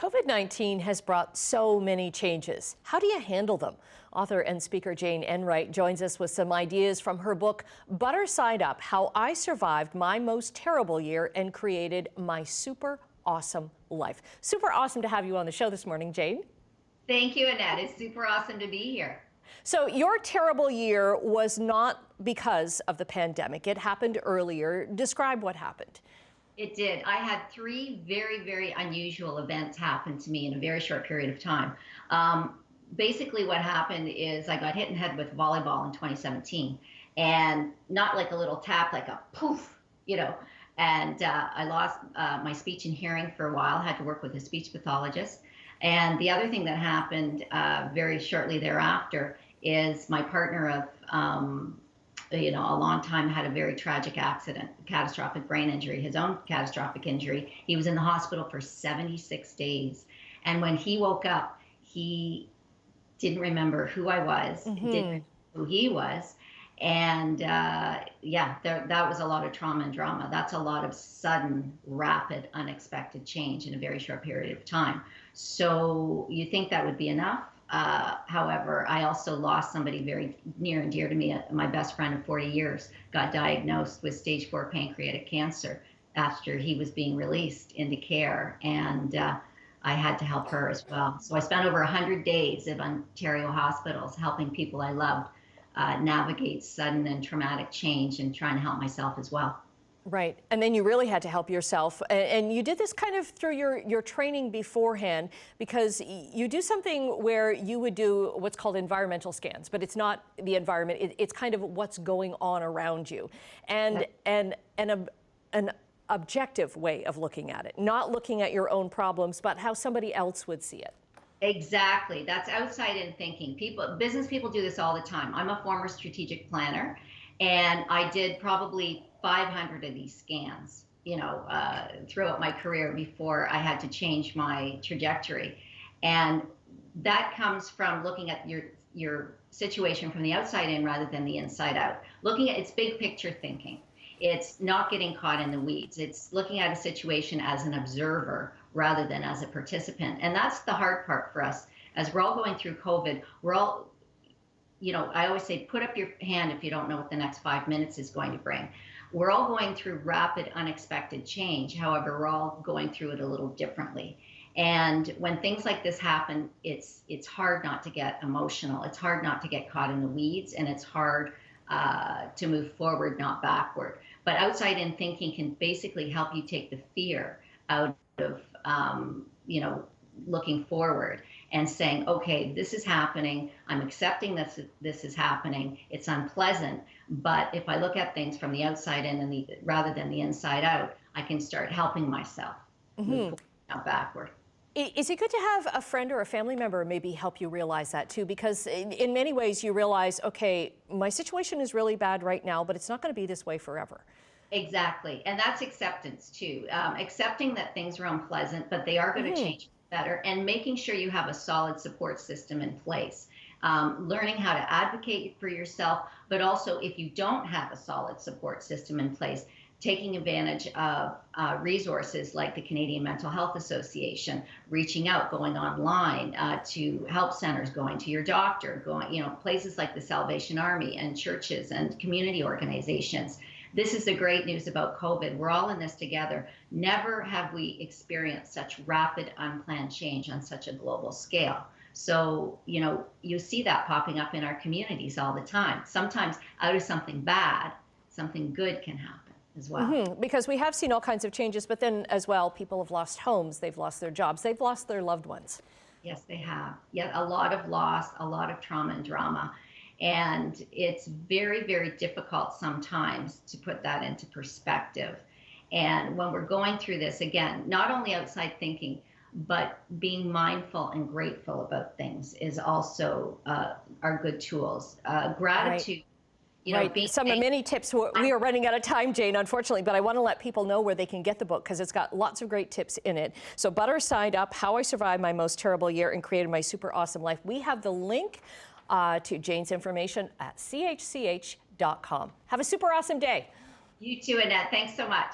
COVID-19 has brought so many changes. How do you handle them? Author and speaker Jane Enright joins us with some ideas from her book, Butter Side Up: How I Survived My Most Terrible Year and Created My Super Awesome Life. Super awesome to have you on the show this morning, Jane. Thank you, Annette. It's super awesome to be here. So your terrible year was not because of the pandemic. It happened earlier. Describe what happened. It did. I had three very, very unusual events happen to me in a very short period of time. Basically, what happened is I got hit in the head with volleyball in 2017, and not like a little tap, like a poof, and I lost my speech and hearing for a while, had to work with a speech pathologist. And the other thing that happened very shortly thereafter is my partner of a long time had a very tragic accident, catastrophic brain injury, his own catastrophic injury. He was in the hospital for 76 days. And when he woke up, he didn't remember who I was, didn't remember who he was. And that was a lot of trauma and drama. That's a lot of sudden, rapid, unexpected change in a very short period of time. So you think that would be enough? However, I also lost somebody very near and dear to me. My best friend of 40 years got diagnosed with stage 4 pancreatic cancer after he was being released into care. And I had to help her as well. So I spent over 100 days in Ontario hospitals helping people I loved navigate sudden and traumatic change and trying to help myself as well. Right. And then you really had to help yourself. And you did this kind of through your training beforehand, because you do something where you would do what's called environmental scans, but it's not the environment. It's kind of what's going on around you. And an objective way of looking at it, not looking at your own problems, but how somebody else would see it. Exactly. That's outside-in thinking. Business people do this all the time. I'm a former strategic planner, and I did probably 500 of these scans, throughout my career before I had to change my trajectory. And that comes from looking at your situation from the outside in rather than the inside out. Looking at it's big picture thinking. It's not getting caught in the weeds. It's looking at a situation as an observer rather than as a participant. And that's the hard part for us. As we're all going through COVID, we're all, I always say, put up your hand if you don't know what the next 5 minutes is going to bring. We're all going through rapid, unexpected change. However, we're all going through it a little differently. And when things like this happen, it's hard not to get emotional. It's hard not to get caught in the weeds, and it's hard to move forward, not backward. But outside-in thinking can basically help you take the fear out of, looking forward and saying, okay, this is happening. I'm accepting that this is happening. It's unpleasant. But if I look at things from the outside in and rather than the inside out, I can start helping myself move forward, not backward. Is it good to have a friend or a family member maybe help you realize that too? Because in many ways you realize, okay, my situation is really bad right now, but it's not going to be this way forever. Exactly. And that's acceptance too. Accepting that things are unpleasant, but they are going to change better, and making sure you have a solid support system in place. Learning how to advocate for yourself, but also if you don't have a solid support system in place, taking advantage of resources like the Canadian Mental Health Association, reaching out, going online to help centers, going to your doctor, places like the Salvation Army and churches and community organizations. This is the great news about COVID. We're all in this together. Never have we experienced such rapid, unplanned change on such a global scale. So, you see that popping up in our communities all the time. Sometimes out of something bad, something good can happen as well. Because we have seen all kinds of changes, but then as well, people have lost homes, they've lost their jobs, they've lost their loved ones. Yes, they have. Yeah, a lot of loss, a lot of trauma and drama. And it's very, very difficult sometimes to put that into perspective. And when we're going through this, again, not only outside thinking, but being mindful and grateful about things is also are good tools. Gratitude. Right. Some of many tips. We are running out of time, Jane, unfortunately, but I want to let people know where they can get the book because it's got lots of great tips in it. So Butter Side Up: How I Survived My Most Terrible Year and Created My Super Awesome Life. We have the link to Jane's information at chch.com. Have a super awesome day. You too, Annette. Thanks so much.